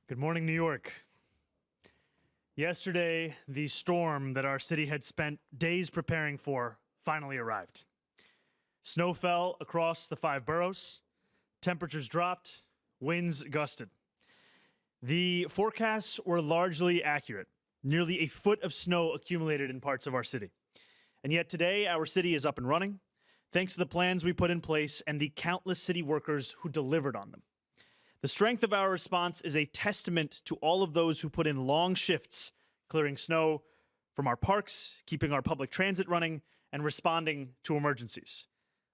Good morning, New York. Yesterday, the storm that our city had spent days preparing for finally arrived. Snow fell across the 5 boroughs, temperatures dropped, winds gusted. The forecasts were largely accurate. Nearly a foot of snow accumulated in parts of our city. And yet today, our city is up and running, thanks to the plans we put in place and the countless city workers who delivered on them. The strength of our response is a testament to all of those who put in long shifts, clearing snow from our parks, keeping our public transit running, and responding to emergencies.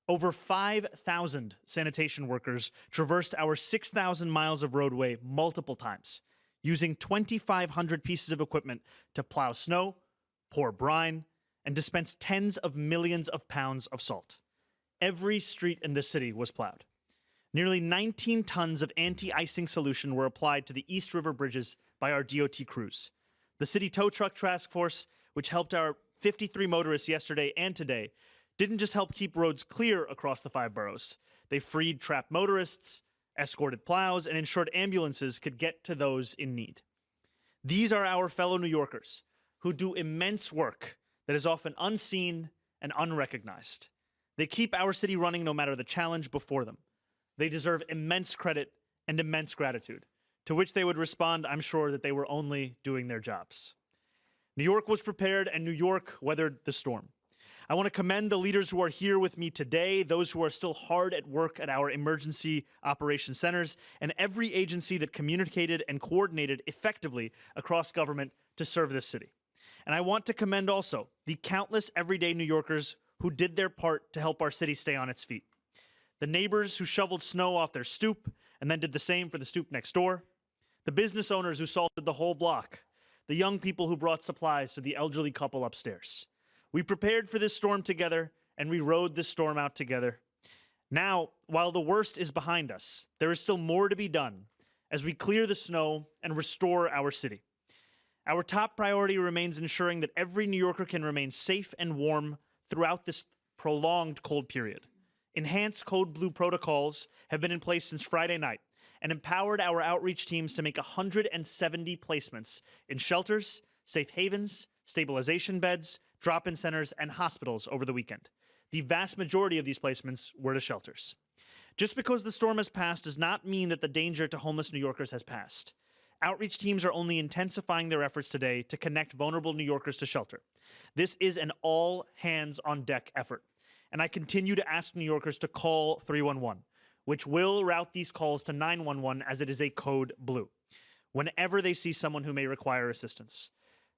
Over 5,000 sanitation workers traversed our 6,000 miles of roadway multiple times, using 2,500 pieces of equipment to plow snow, pour brine, and dispense tens of millions of pounds of salt. Every street in the city was plowed. Nearly 19 tons of anti-icing solution were applied to the East River bridges by our DOT crews. The City Tow Truck Task Force, which helped our 53 motorists yesterday and today, didn't just help keep roads clear across the 5 boroughs. They freed trapped motorists, escorted plows, and ensured ambulances could get to those in need. These are our fellow New Yorkers who do immense work that is often unseen and unrecognized. They keep our city running no matter the challenge before them. They deserve immense credit and immense gratitude, to which they would respond, I'm sure, that they were only doing their jobs. New York was prepared, and New York weathered the storm. I want to commend the leaders who are here with me today, those who are still hard at work at our emergency operations centers, and every agency that communicated and coordinated effectively across government to serve this city. And I want to commend also the countless everyday New Yorkers who did their part to help our city stay on its feet. The neighbors who shoveled snow off their stoop and then did the same for the stoop next door. The business owners who salted the whole block. The young people who brought supplies to the elderly couple upstairs. We prepared for this storm together, and we rode this storm out together. Now, while the worst is behind us, there is still more to be done as we clear the snow and restore our city. Our top priority remains ensuring that every New Yorker can remain safe and warm throughout this prolonged cold period. Enhanced Code Blue protocols have been in place since Friday night and empowered our outreach teams to make 170 placements in shelters, safe havens, stabilization beds, drop-in centers, and hospitals over the weekend. The vast majority of these placements were to shelters. Just because the storm has passed does not mean that the danger to homeless New Yorkers has passed. Outreach teams are only intensifying their efforts today to connect vulnerable New Yorkers to shelter. This is an all-hands-on-deck effort. And I continue to ask New Yorkers to call 311, which will route these calls to 911 as it is a code blue, whenever they see someone who may require assistance.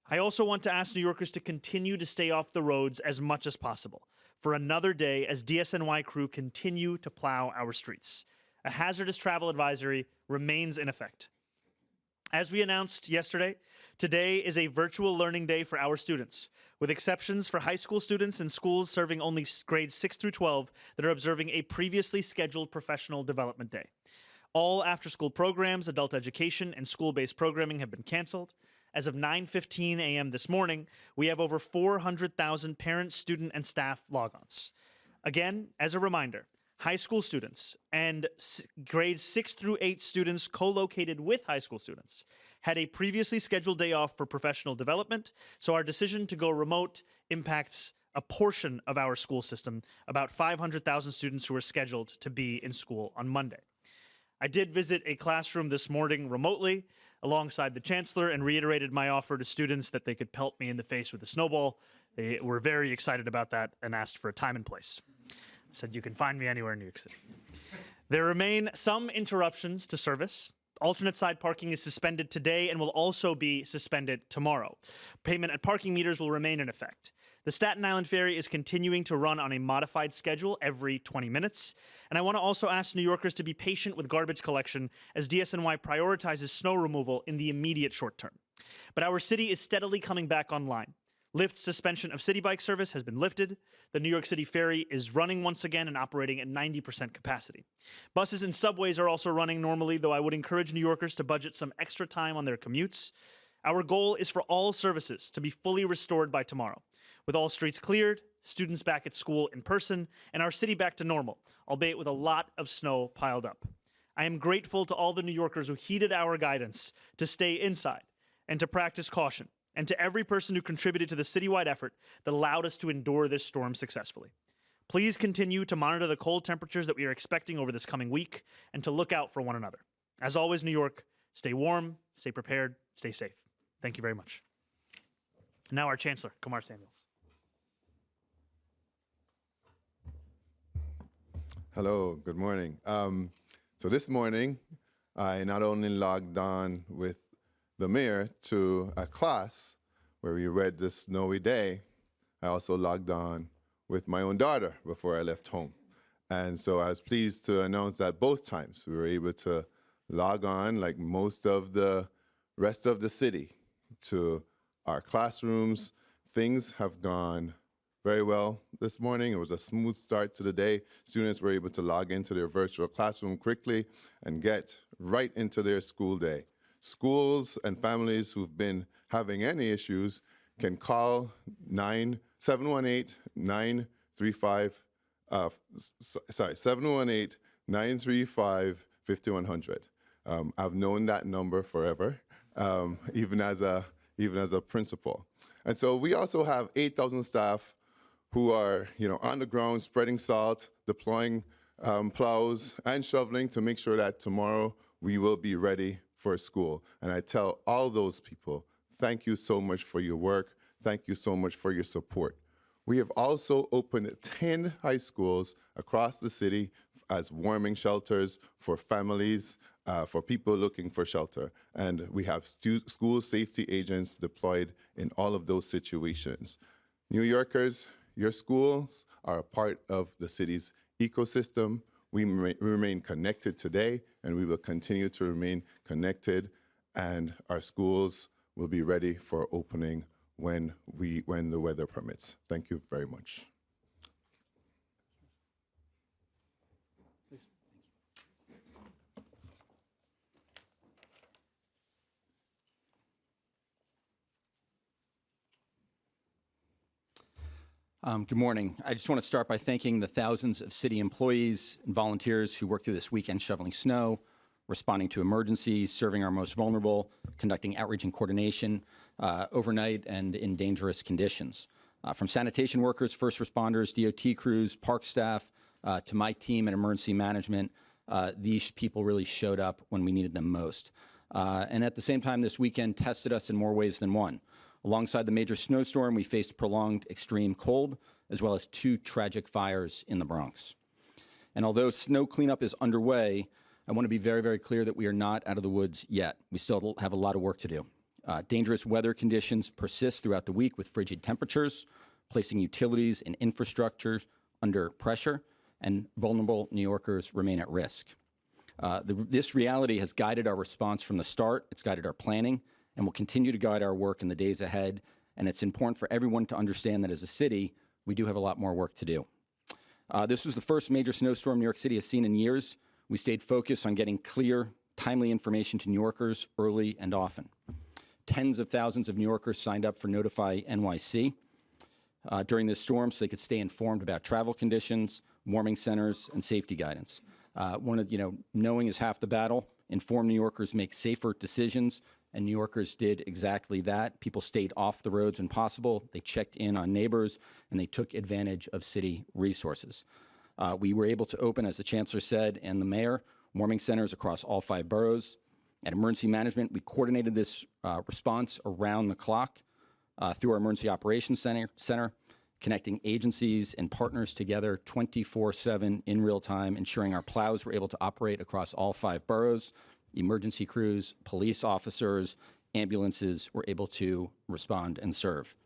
I also want to ask New Yorkers to continue to stay off the roads as much as possible for another day as DSNY crew continue to plow our streets. A hazardous travel advisory remains in effect. As we announced yesterday, today is a virtual learning day for our students, with exceptions for high school students and schools serving only grades 6 through 12 that are observing a previously scheduled professional development day. All after-school programs, adult education, and school-based programming have been canceled. As of 9:15 a.m. this morning, we have over 400,000 parent, student, and staff logons. Again, as a reminder, high school students and grades 6 through 8 students co-located with high school students had a previously scheduled day off for professional development, so our decision to go remote impacts a portion of our school system, about 500,000 students who are scheduled to be in school on Monday. I did visit a classroom this morning remotely alongside the chancellor and reiterated my offer to students that they could pelt me in the face with a snowball. They were very excited about that and asked for a time and place. I said, you can find me anywhere in New York City. There remain some interruptions to service. Alternate side parking is suspended today and will also be suspended tomorrow. Payment at parking meters will remain in effect. The Staten Island Ferry is continuing to run on a modified schedule every 20 minutes. And I want to also ask New Yorkers to be patient with garbage collection as DSNY prioritizes snow removal in the immediate short term. But our city is steadily coming back online. Lyft's suspension of city bike service has been lifted. The New York City Ferry is running once again and operating at 90% capacity. Buses and subways are also running normally, though I would encourage New Yorkers to budget some extra time on their commutes. Our goal is for all services to be fully restored by tomorrow, with all streets cleared, students back at school in person, and our city back to normal, albeit with a lot of snow piled up. I am grateful to all the New Yorkers who heeded our guidance to stay inside and to practice caution, and to every person who contributed to the citywide effort that allowed us to endure this storm successfully. Please continue to monitor the cold temperatures that we are expecting over this coming week and to look out for one another. As always, New York, stay warm, stay prepared, stay safe. Thank you very much. Now our Chancellor, Kumar Samuels. Hello, good morning. So this morning, I not only logged on with the mayor to a class where we read The Snowy Day, I also logged on with my own daughter before I left home. And so I was pleased to announce that both times we were able to log on, like most of the rest of the city, to our classrooms. Things have gone very well this morning. It was a smooth start to the day. Students were able to log into their virtual classroom quickly and get right into their school day. Schools and families who've been having any issues can call 718-935-5100. I've known that number forever, even as a principal. And so we also have 8,000 staff who are, on the ground spreading salt, deploying plows and shoveling to make sure that tomorrow we will be ready for school. And I tell all those people, thank you so much for your work. Thank you so much for your support. We have also opened 10 high schools across the city as warming shelters for families, for people looking for shelter. And we have school safety agents deployed in all of those situations. New Yorkers, your schools are a part of the city's ecosystem. We remain connected today, and we will continue to remain connected, and our schools will be ready for opening when the weather permits. Thank you very much. Good morning. I just want to start by thanking the thousands of city employees and volunteers who worked through this weekend shoveling snow, responding to emergencies, serving our most vulnerable, conducting outreach and coordination overnight and in dangerous conditions. From sanitation workers, first responders, DOT crews, park staff, to my team and emergency management, these people really showed up when we needed them most. And at the same time, this weekend tested us in more ways than one. Alongside the major snowstorm, we faced prolonged extreme cold, as well as 2 tragic fires in the Bronx. And although snow cleanup is underway, I want to be very, very clear that we are not out of the woods yet. We still have a lot of work to do. Dangerous weather conditions persist throughout the week with frigid temperatures, placing utilities and infrastructure under pressure, and vulnerable New Yorkers remain at risk. This reality has guided our response from the start. It's guided our planning, and will continue to guide our work in the days ahead. And it's important for everyone to understand that as a city, we do have a lot more work to do. This was the first major snowstorm New York City has seen in years. We stayed focused on getting clear, timely information to New Yorkers early and often. Tens of thousands of New Yorkers signed up for Notify NYC during this storm so they could stay informed about travel conditions, warming centers, and safety guidance. Knowing is half the battle. Informed New Yorkers make safer decisions, and New Yorkers did exactly that. People stayed off the roads when possible. They checked in on neighbors, and they took advantage of city resources. We were able to open, as the Chancellor said, and the Mayor, warming centers across all 5 boroughs. At Emergency Management, we coordinated this response around the clock through our Emergency Operations Center, connecting agencies and partners together 24/7 in real time, ensuring our plows were able to operate across all 5 boroughs. Emergency crews, police officers, ambulances were able to respond and serve.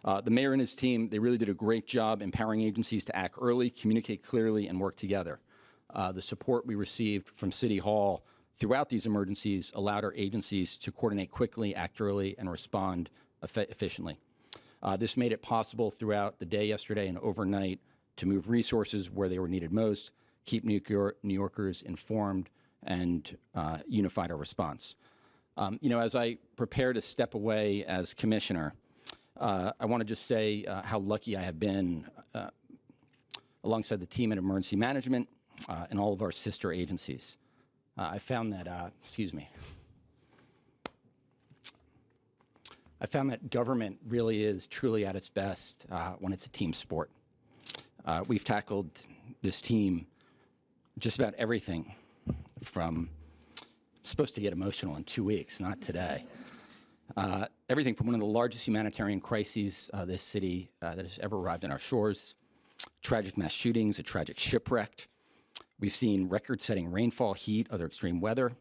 The mayor and his team, they really did a great job empowering agencies to act early, communicate clearly, and work together. The support we received from City Hall throughout these emergencies allowed our agencies to coordinate quickly, act early, and respond efficiently. This made it possible throughout the day yesterday and overnight to move resources where they were needed most, keep New Yorkers informed, and unified our response. As I prepare to step away as commissioner, I want to just say how lucky I have been alongside the team at Emergency Management and all of our sister agencies. I found that, excuse me. I found that government really is truly at its best when it's a team sport. We've tackled this team just about everything from, supposed to get emotional in 2 weeks, not today. Everything from one of the largest humanitarian crises this city that has ever arrived on our shores, tragic mass shootings, a tragic shipwreck. We've seen record-setting rainfall, heat, other extreme weather.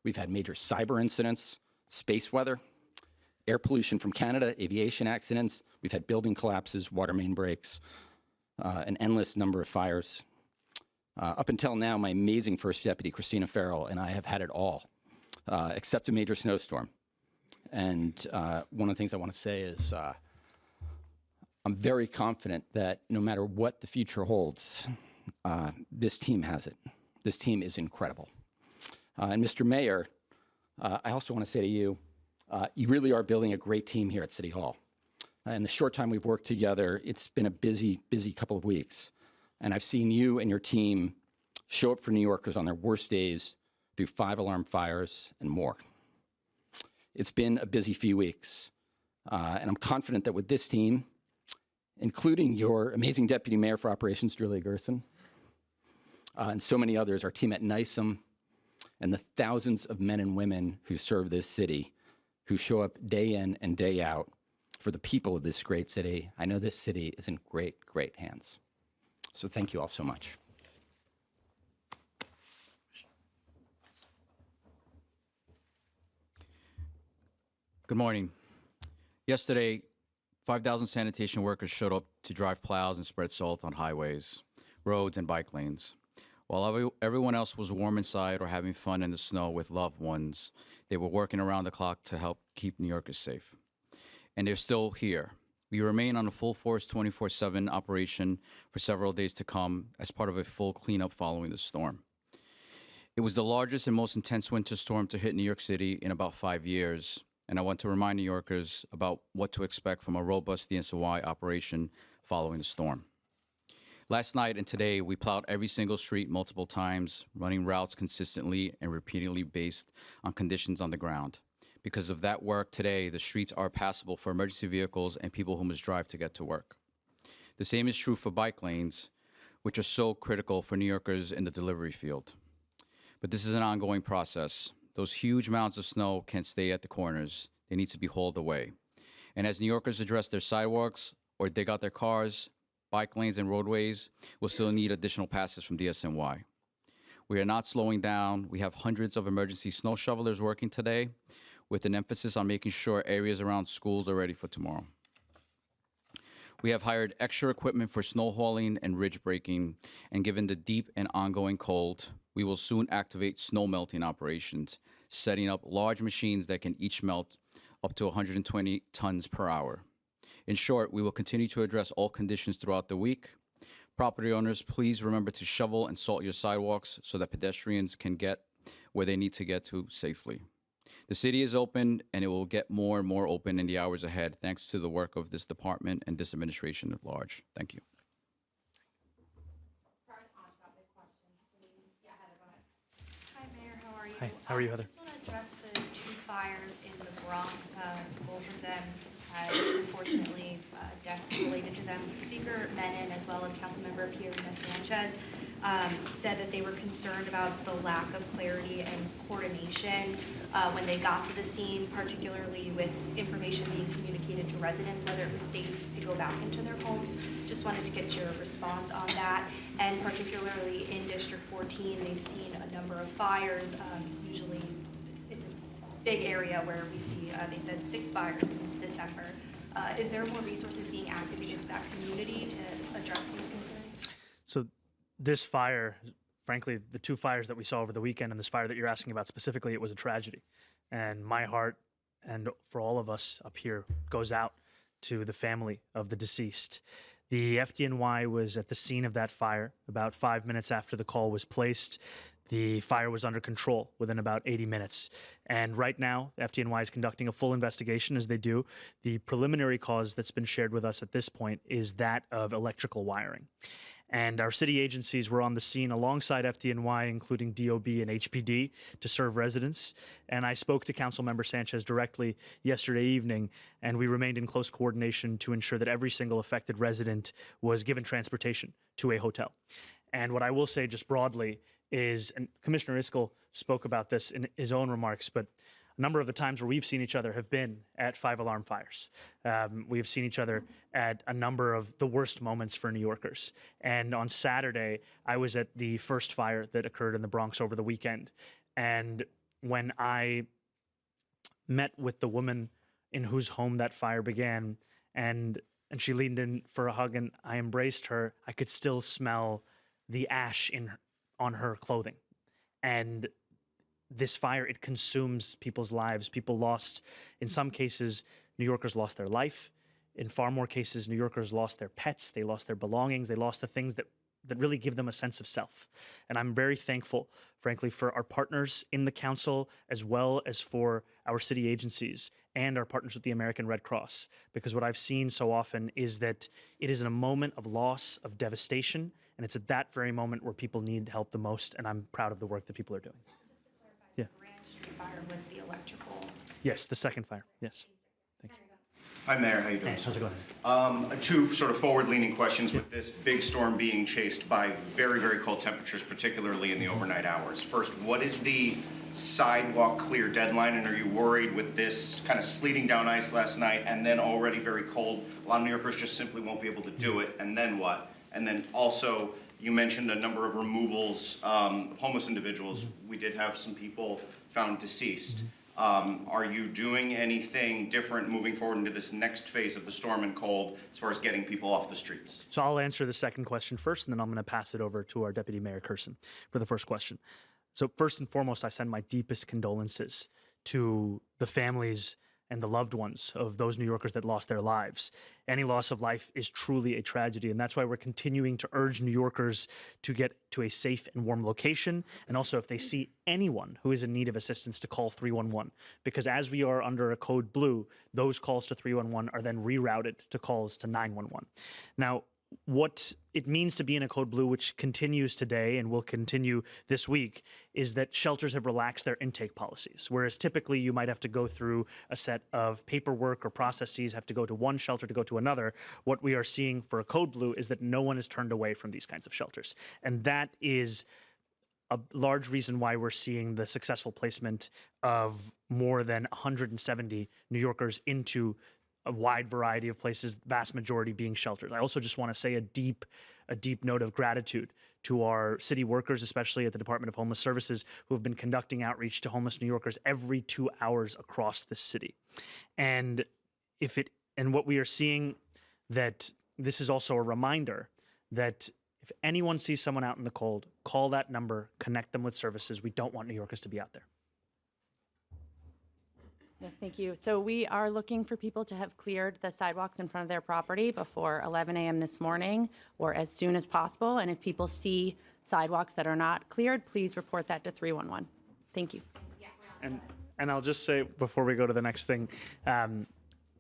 We've had major cyber incidents, space weather, air pollution from Canada, aviation accidents. We've had building collapses, water main breaks, an endless number of fires. Up until now, my amazing First Deputy, Christina Farrell, and I have had it all, except a major snowstorm. And one of the things I want to say is I'm very confident that no matter what the future holds, this team has it. This team is incredible. And Mr. Mayor, I also want to say to you, you really are building a great team here at City Hall. In the short time we've worked together, it's been a busy, busy couple of weeks. And I've seen you and your team show up for New Yorkers on their worst days through 5-alarm fires and more. It's been a busy few weeks. And I'm confident that with this team, including your amazing Deputy Mayor for Operations, Julia Gerson, and so many others, our team at NYC, and the thousands of men and women who serve this city, who show up day in and day out for the people of this great city. I know this city is in great, great hands. So thank you all so much. Good morning. Yesterday, 5,000 sanitation workers showed up to drive plows and spread salt on highways, roads, and bike lanes. While everyone else was warm inside or having fun in the snow with loved ones, they were working around the clock to help keep New Yorkers safe. And they're still here. We remain on a full force 24/7 operation for several days to come as part of a full cleanup following the storm. It was the largest and most intense winter storm to hit New York City in about 5 years, and I want to remind New Yorkers about what to expect from a robust DSNY operation following the storm. Last night and today, we plowed every single street multiple times, running routes consistently and repeatedly based on conditions on the ground. Because of that work today, the streets are passable for emergency vehicles and people who must drive to get to work. The same is true for bike lanes, which are so critical for New Yorkers in the delivery field. But this is an ongoing process. Those huge mounds of snow can't stay at the corners. They need to be hauled away. And as New Yorkers address their sidewalks or dig out their cars, bike lanes and roadways will still need additional passes from DSNY. We are not slowing down. We have hundreds of emergency snow shovelers working today, with an emphasis on making sure areas around schools are ready for tomorrow. We have hired extra equipment for snow hauling and ridge breaking, and given the deep and ongoing cold, we will soon activate snow melting operations, setting up large machines that can each melt up to 120 tons per hour. In short, we will continue to address all conditions throughout the week. Property owners, please remember to shovel and salt your sidewalks so that pedestrians can get where they need to get to safely. The city is open, and it will get more and more open in the hours ahead, thanks to the work of this department and this administration at large. Thank you. Hi, Mayor. How are you? Hi, how are you, Heather? I just want to address the 2 fires in the Bronx. Both of them had, unfortunately, deaths related to them. Speaker Menon, as well as Councilmember Pierina Sanchez, said that they were concerned about the lack of clarity and coordination when they got to the scene, particularly with information being communicated to residents, whether it was safe to go back into their homes. Just wanted to get your response on that. And particularly in District 14, they've seen a number of fires. Usually it's a big area where we see, they said 6 fires since December. Is there more resources being activated to that community to address these concerns? So this fire, frankly, the 2 fires that we saw over the weekend and this fire that you're asking about specifically, it was a tragedy. And my heart, and for all of us up here, goes out to the family of the deceased. The FDNY was at the scene of that fire about 5 minutes after the call was placed. The fire was under control within about 80 minutes. And right now, FDNY is conducting a full investigation, as they do. The preliminary cause that's been shared with us at this point is that of electrical wiring. And our city agencies were on the scene alongside FDNY, including DOB and HPD, to serve residents. And I spoke to Councilmember Sanchez directly yesterday evening, and we remained in close coordination to ensure that every single affected resident was given transportation to a hotel. And what I will say just broadly is, and Commissioner Iskel spoke about this in his own remarks, but a number of the times where we've seen each other have been at 5-alarm fires. We have seen each other at a number of the worst moments for New Yorkers. And on Saturday, I was at the first fire that occurred in the Bronx over the weekend. And when I met with the woman in whose home that fire began, and she leaned in for a hug, and I embraced her, I could still smell the ash on her clothing. And this fire, it consumes people's lives. People lost, in some cases, New Yorkers lost their life. In far more cases, New Yorkers lost their pets, they lost their belongings, they lost the things that really give them a sense of self. And I'm very thankful, frankly, for our partners in the council, as well as for our city agencies and our partners with the American Red Cross, because what I've seen so often is that it is in a moment of loss, of devastation, and it's at that very moment where people need help the most, and I'm proud of the work that people are doing. Yeah. Grand Street fire was the electrical. Yes, the second fire. Yes. Thank you. Hi, Mayor. How you doing? Hey, how's it going? Two sort of forward-leaning questions with this big storm being chased by very, very cold temperatures, particularly in the overnight hours. First, what is the sidewalk clear deadline, and are you worried with this kind of sleeting down ice last night and then already very cold, a lot of New Yorkers just simply won't be able to do it, and then what? And then also, you mentioned a number of removals of homeless individuals. We did have some people found deceased. Are you doing anything different moving forward into this next phase of the storm and cold as far as getting people off the streets? So I'll answer the second question first, and then I'm going to pass it over to our Deputy Mayor Kersen for the first question. So first and foremost, I send my deepest condolences to the families and the loved ones of those New Yorkers that lost their lives. Any loss of life is truly a tragedy, and that's why we're continuing to urge New Yorkers to get to a safe and warm location, and also if they see anyone who is in need of assistance to call 311, because as we are under a code blue, those calls to 311 are then rerouted to calls to 911. Now, what it means to be in a code blue, which continues today and will continue this week, is that shelters have relaxed their intake policies. Whereas typically you might have to go through a set of paperwork or processes, have to go to one shelter to go to another. What we are seeing for a code blue is that no one is turned away from these kinds of shelters. And that is a large reason why we're seeing the successful placement of more than 170 New Yorkers into a wide variety of places, vast majority being shelters. I also just want to say a deep note of gratitude to our city workers, especially at the Department of Homeless Services, who have been conducting outreach to homeless New Yorkers every 2 hours across the city. And what we are seeing, that this is also a reminder that if anyone sees someone out in the cold, call that number, connect them with services. We don't want New Yorkers to be out there. Yes, thank you. So we are looking for people to have cleared the sidewalks in front of their property before 11 a.m. this morning or as soon as possible. And if people see sidewalks that are not cleared, please report that to 311. Thank you. And I'll just say before we go to the next thing,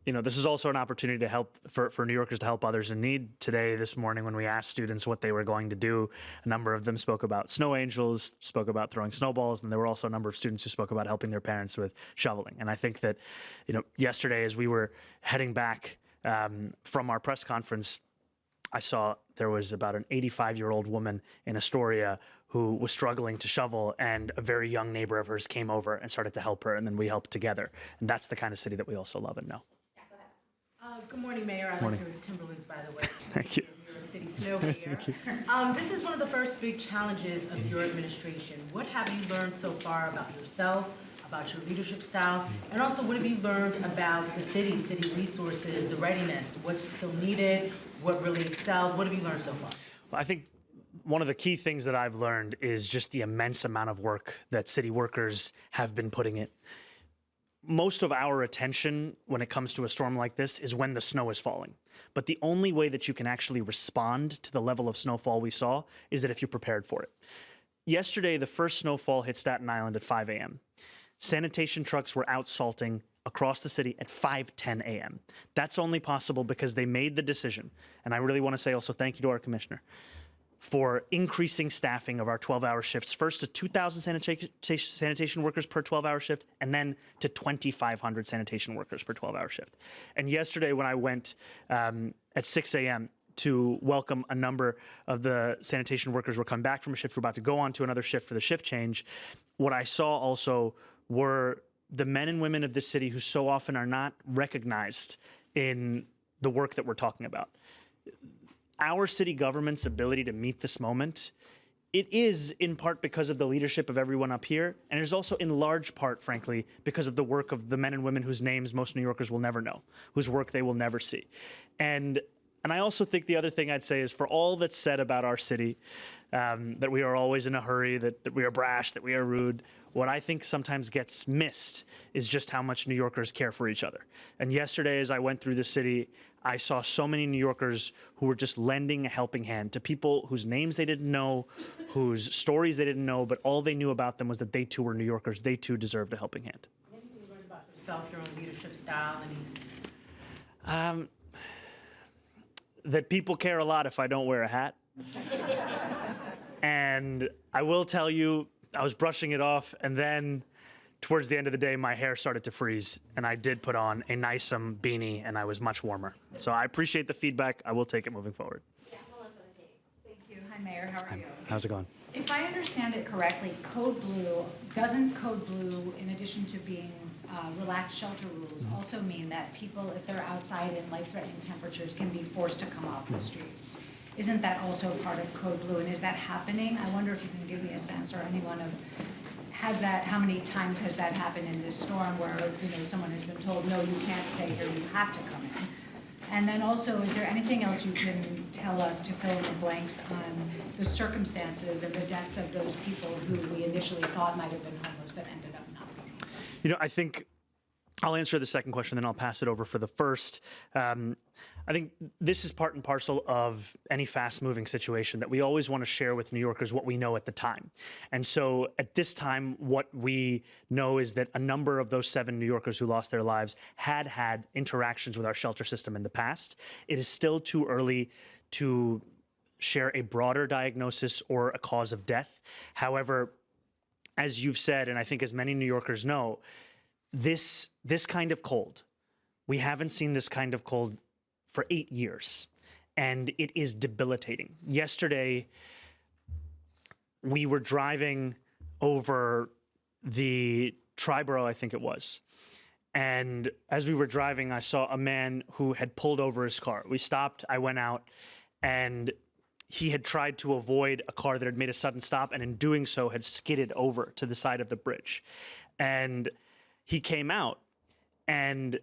this is also an opportunity to help for New Yorkers to help others in need. Today, this morning, when we asked students what they were going to do, a number of them spoke about snow angels, spoke about throwing snowballs, and there were also a number of students who spoke about helping their parents with shoveling. And I think that, yesterday as we were heading back from our press conference, I saw there was about an 85-year-old woman in Astoria who was struggling to shovel, and a very young neighbor of hers came over and started to help her, and then we helped together. And that's the kind of city that we also love and know. Good morning, Mayor. I like your Timberlands, by the way. Thank you. New York City snow here. This is one of the first big challenges of your administration. What have you learned so far about yourself, about your leadership style, and also what have you learned about the city resources, the readiness, what's still needed, what really excelled? What have you learned so far? Well, I think one of the key things that I've learned is just the immense amount of work that city workers have been putting in. Most of our attention when it comes to a storm like this is when the snow is falling. But the only way that you can actually respond to the level of snowfall we saw is that if you're prepared for it. Yesterday, the first snowfall hit Staten Island at 5 a.m. Sanitation trucks were out salting across the city at 5:10 a.m. That's only possible because they made the decision. And I really want to say also thank you to our commissioner. for increasing staffing of our 12-hour shifts, first to 2,000 sanitation workers per 12-hour shift, and then to 2,500 sanitation workers per 12-hour shift. And yesterday when I went at 6 a.m. to welcome a number of the sanitation workers who were coming back from a shift, we're about to go on to another shift for the shift change, what I saw also were the men and women of this city who so often are not recognized in the work that we're talking about. Our city government's ability to meet this moment, it is in part because of the leadership of everyone up here, and it is also in large part, frankly, because of the work of the men and women whose names most New Yorkers will never know, whose work they will never see. And I also think the other thing I'd say is, for all that's said about our city, that we are always in a hurry, that we are brash, that we are rude, what I think sometimes gets missed is just how much New Yorkers care for each other. And yesterday, as I went through the city, I saw so many New Yorkers who were just lending a helping hand to people whose names they didn't know, whose stories they didn't know, but all they knew about them was that they too were New Yorkers. They too deserved a helping hand. What did you learn about yourself, your own leadership style? That people care a lot if I don't wear a hat. And I will tell you, I was brushing it off, and then towards the end of the day, my hair started to freeze, and I did put on a nice beanie, and I was much warmer. So I appreciate the feedback. I will take it moving forward. Yeah, thank you. Hi, Mayor. How are you? How's it going? If I understand it correctly, doesn't Code Blue, in addition to being relaxed shelter rules, also mean that people, if they're outside in life-threatening temperatures, can be forced to come off the streets? Isn't that also part of Code Blue, and is that happening? I wonder if you can give me a sense, or anyone of, how many times has that happened in this storm where, someone has been told, no, you can't stay here, you have to come in? And then also, is there anything else you can tell us to fill in the blanks on the circumstances and the deaths of those people who we initially thought might have been homeless but ended up not being? I think I'll answer the second question, then I'll pass it over for the first. I think this is part and parcel of any fast-moving situation, that we always want to share with New Yorkers what we know at the time. And so at this time, what we know is that a number of those 7 New Yorkers who lost their lives had interactions with our shelter system in the past. It is still too early to share a broader diagnosis or a cause of death. However, as you've said, and I think as many New Yorkers know, this kind of cold, we haven't seen this kind of cold for 8 years, and it is debilitating. Yesterday, we were driving over the Triborough, I think it was, and as we were driving, I saw a man who had pulled over his car. We stopped, I went out, and he had tried to avoid a car that had made a sudden stop, and in doing so had skidded over to the side of the bridge. And he came out, and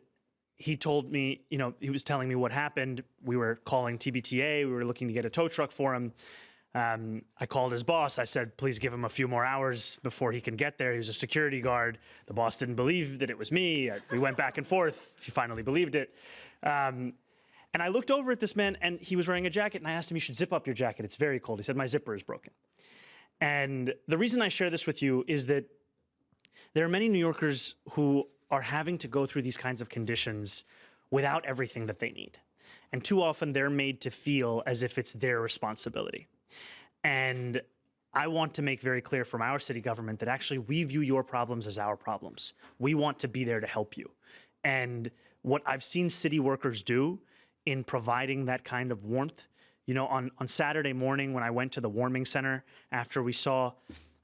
he told me, he was telling me what happened. We were calling TBTA. We were looking to get a tow truck for him. I called his boss. I said, please give him a few more hours before he can get there. He was a security guard. The boss didn't believe that it was me. We went back and forth. He finally believed it. And I looked over at this man, and he was wearing a jacket, and I asked him, you should zip up your jacket. It's very cold. He said, my zipper is broken. And the reason I share this with you is that there are many New Yorkers who are having to go through these kinds of conditions without everything that they need. And too often they're made to feel as if it's their responsibility. And I want to make very clear from our city government that actually we view your problems as our problems. We want to be there to help you. And what I've seen city workers do in providing that kind of warmth, on Saturday morning when I went to the warming center after we saw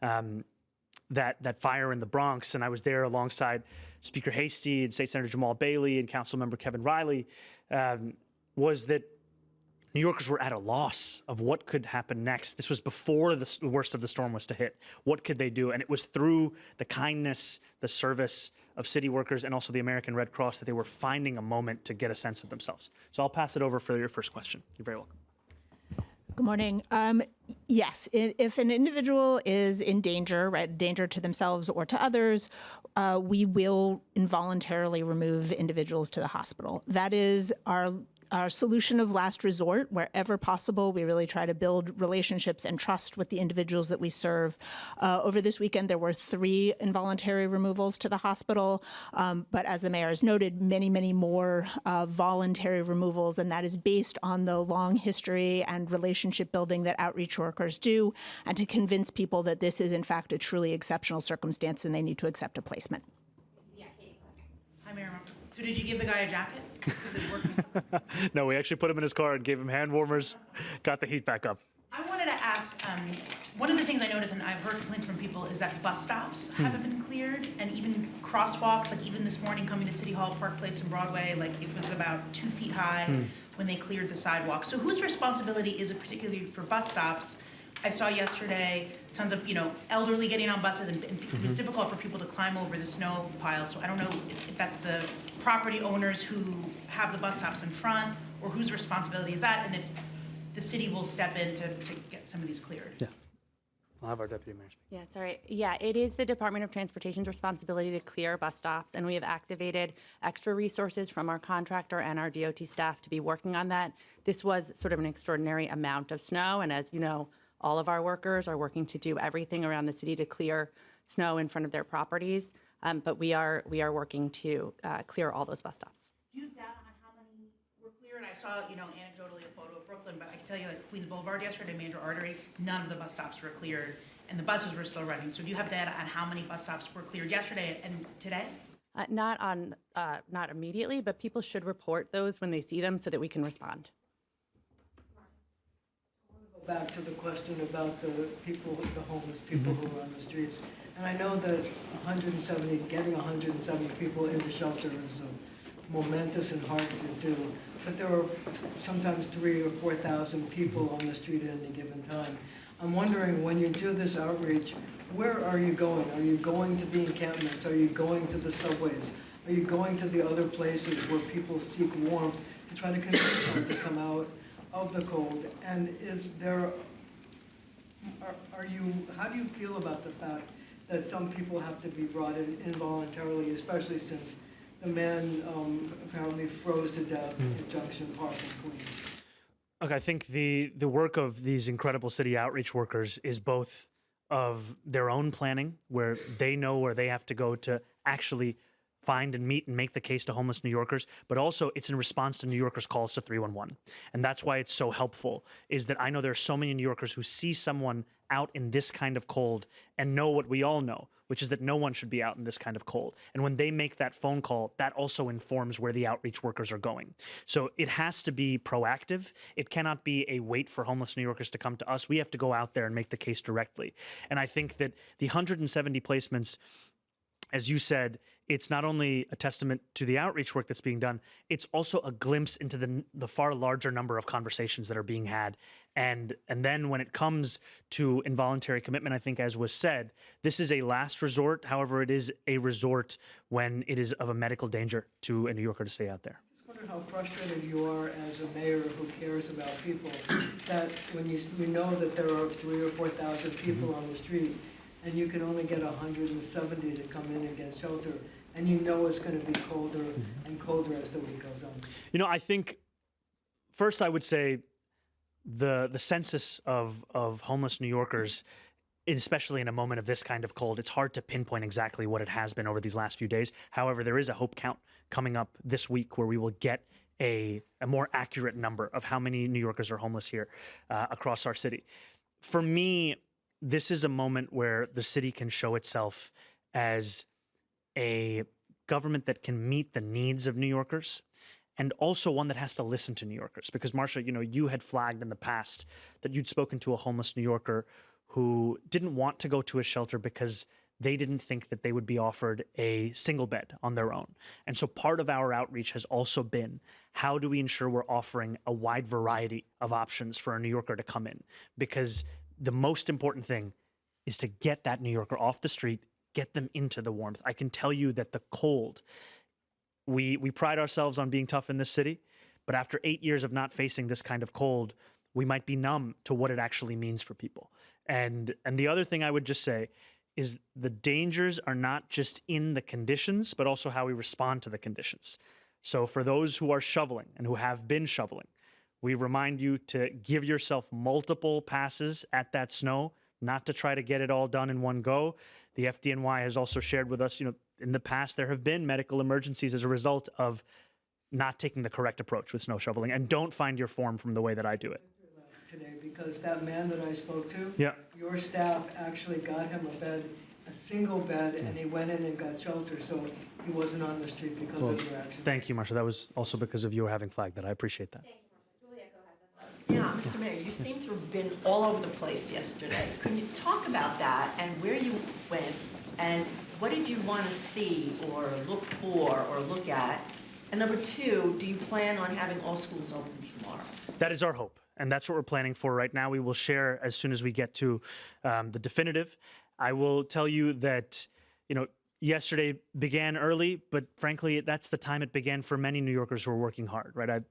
that fire in the Bronx, and I was there alongside Speaker Hastie and State Senator Jamal Bailey and Councilmember Kevin Riley, was that New Yorkers were at a loss of what could happen next. This was before the worst of the storm was to hit. What could they do? And it was through the kindness, the service of city workers and also the American Red Cross that they were finding a moment to get a sense of themselves. So I'll pass it over for your first question. You're very welcome. Good morning. Yes, if an individual is in danger, right, danger to themselves or to others, we will involuntarily remove individuals to the hospital. That is our our solution of last resort. Wherever possible, we really try to build relationships and trust with the individuals that we serve. Over this weekend, there were 3 involuntary removals to the hospital, but as the mayor has noted, many, many more voluntary removals, and that is based on the long history and relationship building that outreach workers do, and to convince people that this is, in fact, a truly exceptional circumstance and they need to accept a placement. Hi, Mayor. So did you give the guy a jacket? Is it working? No, we actually put him in his car and gave him hand warmers, got the heat back up. I wanted to ask, one of the things I noticed, and I've heard complaints from people, is that bus stops haven't been cleared, and even crosswalks, like even this morning coming to City Hall, Park Place, and Broadway, like it was about 2 feet high when they cleared the sidewalk. So whose responsibility is it, particularly for bus stops? I saw yesterday tons of, elderly getting on buses, and it's difficult for people to climb over the snow pile. So I don't know if that's the property owners who have the bus stops in front, or whose responsibility is that, and if the city will step in to get some of these cleared. Yeah. I'll have our deputy mayor speak. Yeah, sorry. Yeah, it is the Department of Transportation's responsibility to clear bus stops, and we have activated extra resources from our contractor and our DOT staff to be working on that. This was sort of an extraordinary amount of snow, and as you know, all of our workers are working to do everything around the city to clear snow in front of their properties, but we are working to clear all those bus stops. Do you have data on how many were cleared? I saw, anecdotally a photo of Brooklyn, but I can tell you, like Queens Boulevard yesterday, Major Artery, none of the bus stops were cleared, and the buses were still running. So do you have data on how many bus stops were cleared yesterday and today? Not immediately, but people should report those when they see them so that we can respond. Back to the question about the people, the homeless people who are on the streets. And I know that getting 170 people into shelter is momentous and hard to do, but there are sometimes 3,000 or 4,000 people on the street at any given time. I'm wondering, when you do this outreach, where are you going? Are you going to the encampments? Are you going to the subways? Are you going to the other places where people seek warmth to try to convince them to come out of the cold? And is there, how do you feel about the fact that some people have to be brought in involuntarily, especially since the man apparently froze to death at Junction Park in Queens? Look, I think the work of these incredible city outreach workers is both of their own planning, where they know where they have to go to actually find and meet and make the case to homeless New Yorkers, but also it's in response to New Yorkers' calls to 311. And that's why it's so helpful, is that I know there are so many New Yorkers who see someone out in this kind of cold and know what we all know, which is that no one should be out in this kind of cold. And when they make that phone call, that also informs where the outreach workers are going. So it has to be proactive. It cannot be a wait for homeless New Yorkers to come to us. We have to go out there and make the case directly. And I think that the 170 placements, as you said, it's not only a testament to the outreach work that's being done, it's also a glimpse into the far larger number of conversations that are being had. And then when it comes to involuntary commitment, I think, as was said, this is a last resort. However, it is a resort when it is of a medical danger to a New Yorker to stay out there. I just wonder how frustrated you are as a mayor who cares about people, that when we know that there are 3,000 or 4,000 people on the street, and you can only get 170 to come in and get shelter, and you know it's going to be colder and colder as the week goes on. I think first I would say the census of homeless New Yorkers, especially in a moment of this kind of cold, it's hard to pinpoint exactly what it has been over these last few days. However, there is a hope count coming up this week where we will get a more accurate number of how many New Yorkers are homeless here across our city. For me, this is a moment where the city can show itself as a government that can meet the needs of New Yorkers, and also one that has to listen to New Yorkers. Because, Marcia, you had flagged in the past that you'd spoken to a homeless New Yorker who didn't want to go to a shelter because they didn't think that they would be offered a single bed on their own. And so part of our outreach has also been, how do we ensure we're offering a wide variety of options for a New Yorker to come in? Because the most important thing is to get that New Yorker off the street, get them into the warmth. I can tell you that the cold, we pride ourselves on being tough in this city, but after 8 years of not facing this kind of cold, we might be numb to what it actually means for people. And the other thing I would just say is the dangers are not just in the conditions, but also how we respond to the conditions. So for those who are shoveling and who have been shoveling, we remind you to give yourself multiple passes at that snow, not to try to get it all done in one go. The FDNY has also shared with us, in the past there have been medical emergencies as a result of not taking the correct approach with snow shoveling. And don't find your form from the way that I do it. Today, because that man that I spoke to, Yeah. your staff actually got him a single bed, and he went in and got shelter, so he wasn't on the street because of your accident. Thank you, Marsha. That was also because of you having flagged that. I appreciate that. Yeah, Mr. Mayor, you seem to have been all over the place yesterday. Can you talk about that and where you went and what did you want to see or look for or look at? And number two, do you plan on having all schools open tomorrow? That is our hope, and that's what we're planning for right now. We will share as soon as we get to the definitive. I will tell you that, yesterday began early, but frankly, that's the time it began for many New Yorkers who are working hard, right?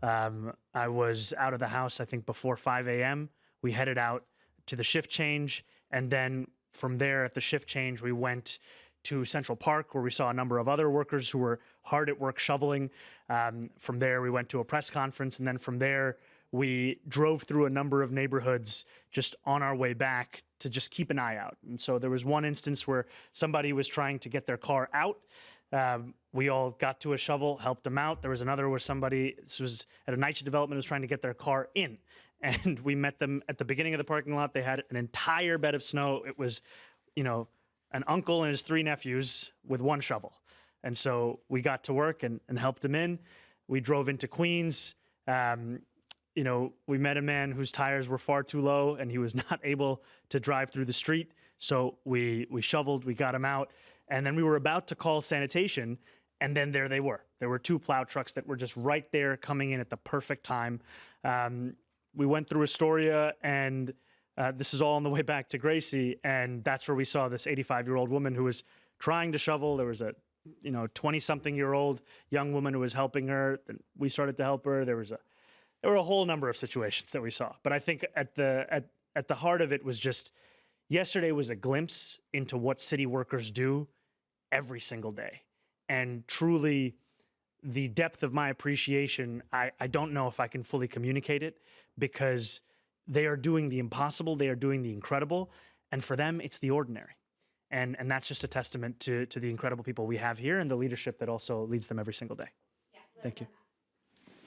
I was out of the house, I think, before 5 a.m. We headed out to the shift change, and then from there at the shift change, we went to Central Park, where we saw a number of other workers who were hard at work shoveling. From there, we went to a press conference, and then from there, we drove through a number of neighborhoods just on our way back to just keep an eye out. And so there was one instance where somebody was trying to get their car out. We all got to a shovel, helped them out. There was another where somebody, this was at a NYC development, was trying to get their car in. And we met them at the beginning of the parking lot. They had an entire bed of snow. It was, an uncle and his 3 nephews with 1 shovel. And so we got to work and helped him in. We drove into Queens. We met a man whose tires were far too low and he was not able to drive through the street. So we shoveled, we got him out. And then we were about to call sanitation, and then there they were. There were 2 plow trucks that were just right there coming in at the perfect time. We went through Astoria, and this is all on the way back to Gracie, and that's where we saw this 85-year-old woman who was trying to shovel. There was a 20-something-year-old young woman who was helping her. Then we started to help her. There were a whole number of situations that we saw. But I think at the heart of it was just, yesterday was a glimpse into what city workers do every single day. And truly, the depth of my appreciation, I don't know if I can fully communicate it, because they are doing the impossible, they are doing the incredible, and for them, it's the ordinary. And that's just a testament to the incredible people we have here and the leadership that also leads them every single day. Yeah, Thank you.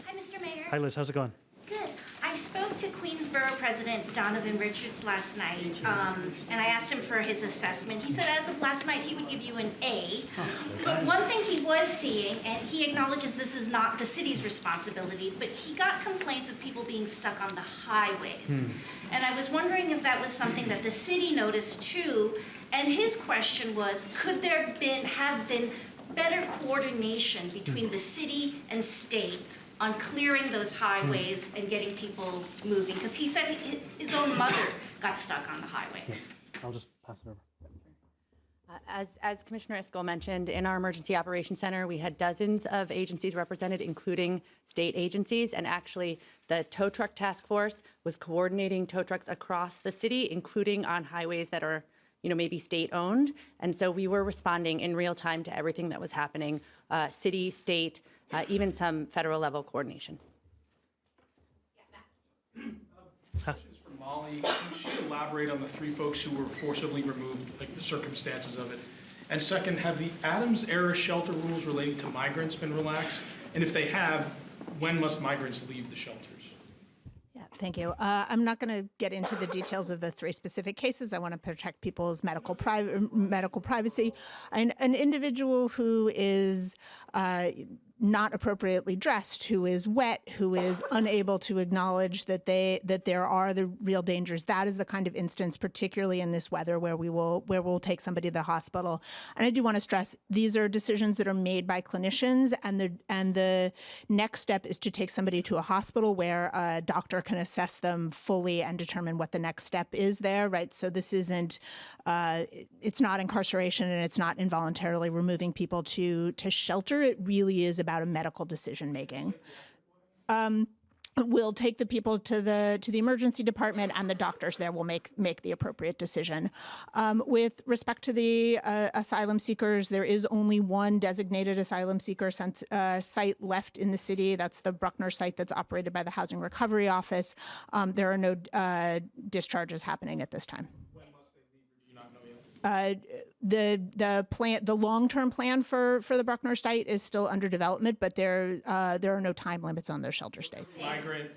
Hi, Mr. Mayor. Hi, Liz. How's it going? Good. I spoke to Queensborough President Donovan Richards last night, and I asked him for his assessment. He said as of last night, he would give you an A. But one thing he was seeing, and he acknowledges this is not the city's responsibility, but he got complaints of people being stuck on the highways. And I was wondering if that was something that the city noticed too. And his question was, could there have been better coordination between the city and state on clearing those highways and getting people moving? Because he said his own mother got stuck on the highway. Yeah. I'll just pass it over. As Commissioner Iscol mentioned, in our Emergency Operations Center, we had dozens of agencies represented, including state agencies, and actually the tow truck task force was coordinating tow trucks across the city, including on highways that are maybe state-owned. And so we were responding in real time to everything that was happening, city, state, even some federal-level coordination. Questions for Molly. Can she elaborate on the 3 folks who were forcibly removed, like the circumstances of it? And second, have the Adams-era shelter rules relating to migrants been relaxed? And if they have, when must migrants leave the shelters? Yeah, thank you. I'm not going to get into the details of the 3 specific cases. I want to protect people's medical privacy. An individual who is not appropriately dressed, who is wet, who is unable to acknowledge that there are the real dangers. That is the kind of instance, particularly in this weather, where we'll take somebody to the hospital. And I do want to stress, these are decisions that are made by clinicians, and the next step is to take somebody to a hospital where a doctor can assess them fully and determine what the next step is there, right? So this isn't, it's not incarceration, and it's not involuntarily removing people to shelter. It really is about a medical decision making. we'll take the people to the emergency department, and the doctors there will make the appropriate decision. With respect to the asylum seekers, there is only one designated asylum seeker site left in the city. That's the Bruckner site that's operated by the Housing Recovery Office. There are no discharges happening at this time. When must they leave, or do you not know yet? The long-term plan for the Bruckner site is still under development, but there are no time limits on their shelter stays.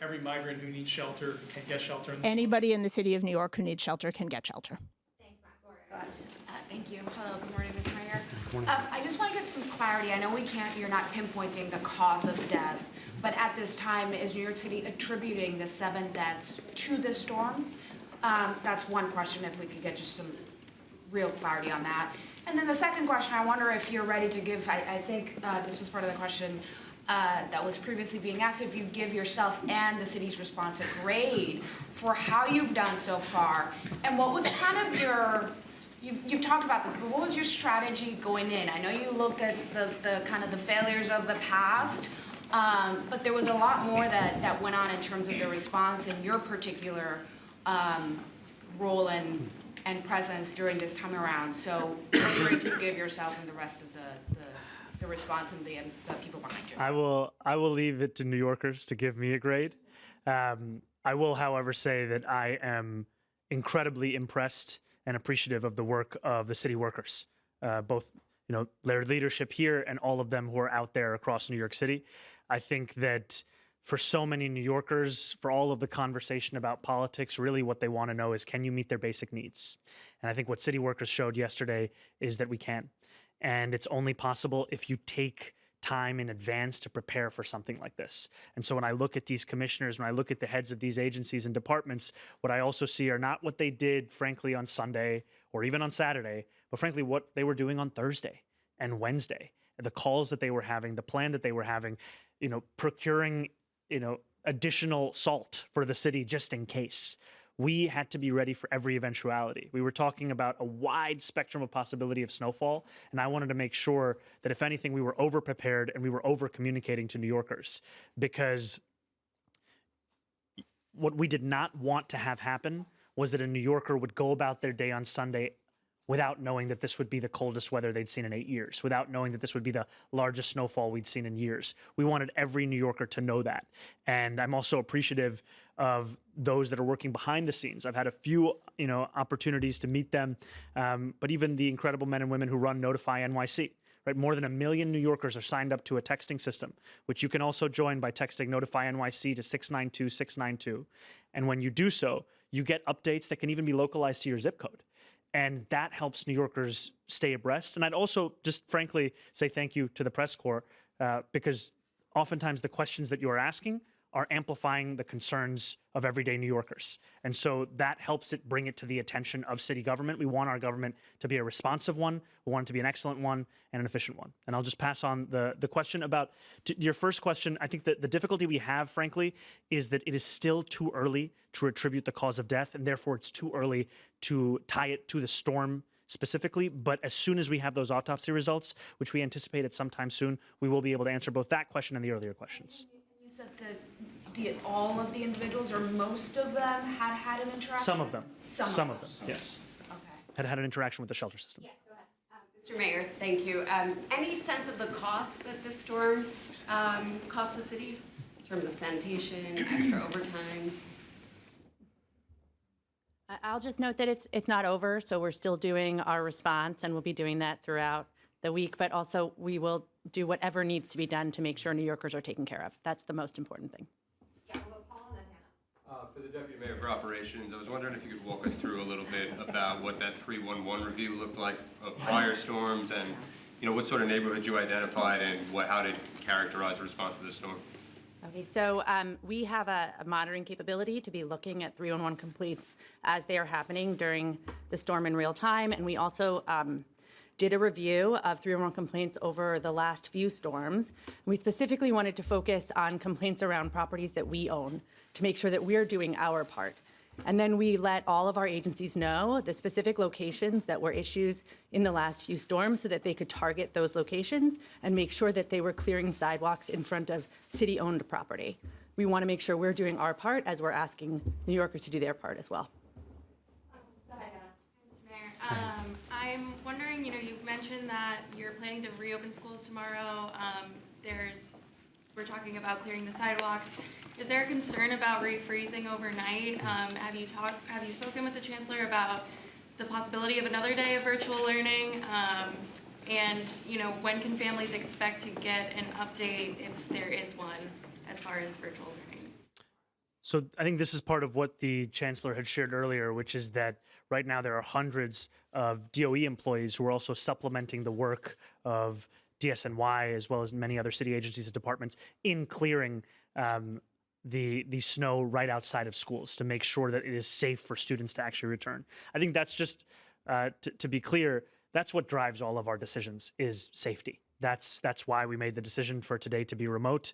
Every migrant who needs shelter can get shelter. Anybody in the city of New York who needs shelter can get shelter. Thank you. Hello, good morning, Ms. Mayor. I just want to get some clarity. I know you're not pinpointing the cause of death, but at this time, is New York City attributing the 7 deaths to the storm? That's one question, if we could get just some real clarity on that. And then the second question, I wonder if you're ready to give, I think this was part of the question that was previously being asked, if you give yourself and the city's response a grade for how you've done so far, and what was kind of you've talked about this, but what was your strategy going in? I know you looked at the kind of the failures of the past, but there was a lot more that went on in terms of the response and your particular role and presence during this time around. So what grade do you give yourself and the rest of the response and the people behind you? I will leave it to New Yorkers to give me a grade. I will, however, say that I am incredibly impressed and appreciative of the work of the city workers, both their leadership here and all of them who are out there across New York City. I think that for so many New Yorkers, for all of the conversation about politics, really what they want to know is, can you meet their basic needs? And I think what city workers showed yesterday is that we can. And it's only possible if you take time in advance to prepare for something like this. And so when I look at these commissioners, when I look at the heads of these agencies and departments, what I also see are not what they did, frankly, on Sunday or even on Saturday, but frankly, what they were doing on Thursday and Wednesday, the calls that they were having, the plan that they were having, procuring, additional salt for the city just in case. We had to be ready for every eventuality. We were talking about a wide spectrum of possibility of snowfall, and I wanted to make sure that if anything, we were over-prepared and we were over-communicating to New Yorkers, because what we did not want to have happen was that a New Yorker would go about their day on Sunday without knowing that this would be the coldest weather they'd seen in 8 years, without knowing that this would be the largest snowfall we'd seen in years. We wanted every New Yorker to know that. And I'm also appreciative of those that are working behind the scenes. I've had a few, opportunities to meet them, but even the incredible men and women who run Notify NYC. Right, more than 1 million New Yorkers are signed up to a texting system, which you can also join by texting Notify NYC to 692-692. And when you do so, you get updates that can even be localized to your zip code. And that helps New Yorkers stay abreast. And I'd also just frankly say thank you to the press corps, because oftentimes the questions that you're asking are amplifying the concerns of everyday New Yorkers. And so that helps it bring it to the attention of city government. We want our government to be a responsive one. We want it to be an excellent one and an efficient one. And I'll just pass on the question about your first question. I think that the difficulty we have, frankly, is that it is still too early to attribute the cause of death, and therefore it's too early to tie it to the storm specifically. But as soon as we have those autopsy results, which we anticipate at some time soon, we will be able to answer both that question and the earlier questions. You said that all of the individuals, or most of them, had an interaction? Some of them. Some of them, Some. yes. Okay. Had an interaction with the shelter system. Yeah, go ahead. Mr. Mayor, thank you. Any sense of the cost that this storm cost the city in terms of sanitation, extra overtime? I'll just note that it's not over, so we're still doing our response, and we'll be doing that throughout the week, but also we will do whatever needs to be done to make sure New Yorkers are taken care of. That's the most important thing. Yeah, well, Paul and then Hannah. For the Deputy Mayor for Operations, I was wondering if you could walk us through a little bit about what that 311 review looked like of prior storms, and what sort of neighborhoods you identified, and how to characterize the response to this storm. Okay, so we have a monitoring capability to be looking at 311 complaints as they are happening during the storm in real time, and we also did a review of 311 complaints over the last few storms. We specifically wanted to focus on complaints around properties that we own to make sure that we're doing our part. And then we let all of our agencies know the specific locations that were issues in the last few storms so that they could target those locations and make sure that they were clearing sidewalks in front of city-owned property. we want to make sure we're doing our part as we're asking New Yorkers to do their part as well. I'm wondering, you've mentioned that you're planning to reopen schools tomorrow. We're talking about clearing the sidewalks. Is there a concern about refreezing overnight? Have you spoken with the chancellor about the possibility of another day of virtual learning? And when can families expect to get an update if there is one as far as virtual learning? So I think this is part of what the chancellor had shared earlier, which is that right now there are hundreds of DOE employees who are also supplementing the work of DSNY as well as many other city agencies and departments in clearing the snow right outside of schools to make sure that it is safe for students to actually return. I think that's just, to be clear, that's what drives all of our decisions is safety. That's why we made the decision for today to be remote,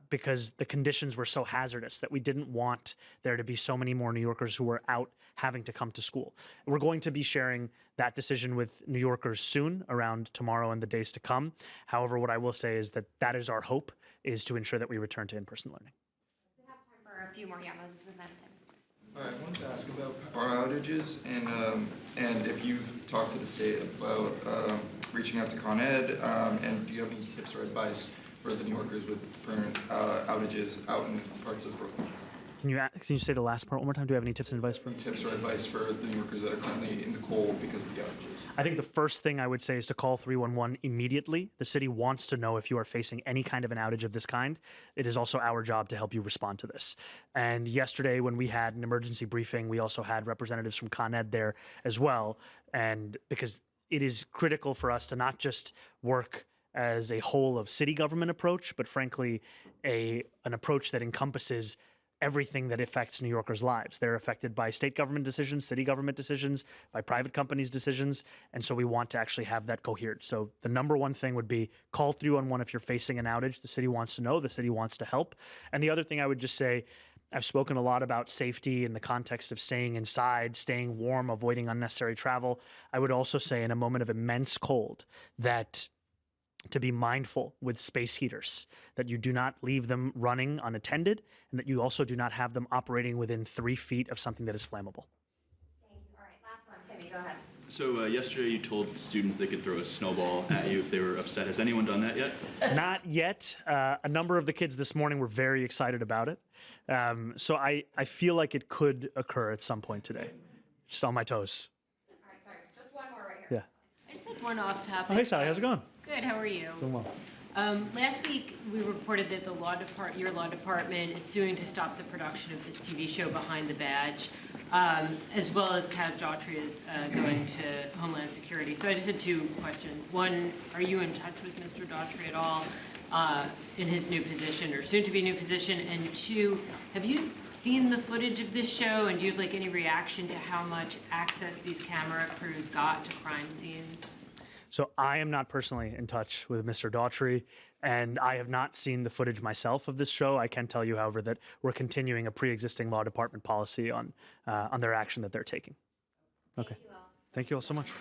because the conditions were so hazardous that we didn't want there to be so many more New Yorkers who were out having to come to school. We're going to be sharing that decision with New Yorkers soon, around tomorrow and the days to come. However, what I will say is that that is our hope, is to ensure that we return to in-person learning. We have time for a few more, Moses and then Tim. All right, I wanted to ask about power outages and if you've talked to the state about reaching out to Con Ed, and do you have any tips or advice for the New Yorkers with current outages out in parts of Brooklyn? Can you say the last part one more time? Do you have any tips and advice for me? Tips or advice for the New Yorkers that are currently in the cold because of the outages? I think the first thing I would say is to call 311 immediately. The city wants to know if you are facing any kind of an outage of this kind. It is also our job to help you respond to this. And yesterday when we had an emergency briefing, we also had representatives from Con Ed there as well. And because it is critical for us to not just work as a whole of city government approach, but frankly, an approach that encompasses everything that affects New Yorkers' lives. They're affected by state government decisions, city government decisions, by private companies' decisions, and so we want to actually have that cohered. So the number one thing would be call 311 if you're facing an outage. The city wants to know, the city wants to help. And the other thing I would just say, I've spoken a lot about safety in the context of staying inside, staying warm, avoiding unnecessary travel. I would also say in a moment of immense cold that to be mindful with space heaters, that you do not leave them running unattended, and that you also do not have them operating within 3 feet of something that is flammable. Thank you. All right, last one, Timmy, go ahead. So yesterday you told students they could throw a snowball at you if they were upset. Has anyone done that yet? Not yet. A number of the kids this morning were very excited about it. So I feel like it could occur at some point today. Just on my toes. All right, sorry, just one more right here. Yeah. I just had one off topic. Oh, hey, Sally, how's it going? Good, how are you? Doing well. Last week, we reported that your law department is suing to stop the production of this TV show Behind the Badge, as well as Kaz Daughtry is going to Homeland Security. So I just had two questions. One, are you in touch with Mr. Daughtry at all in his new position or soon-to-be new position? And two, have you seen the footage of this show, and do you have any reaction to how much access these camera crews got to crime scenes? So I am not personally in touch with Mr. Daughtry, and I have not seen the footage myself of this show. I can tell you, however, that we're continuing a pre-existing law department policy on their action that they're taking. Okay. Thank you all so much.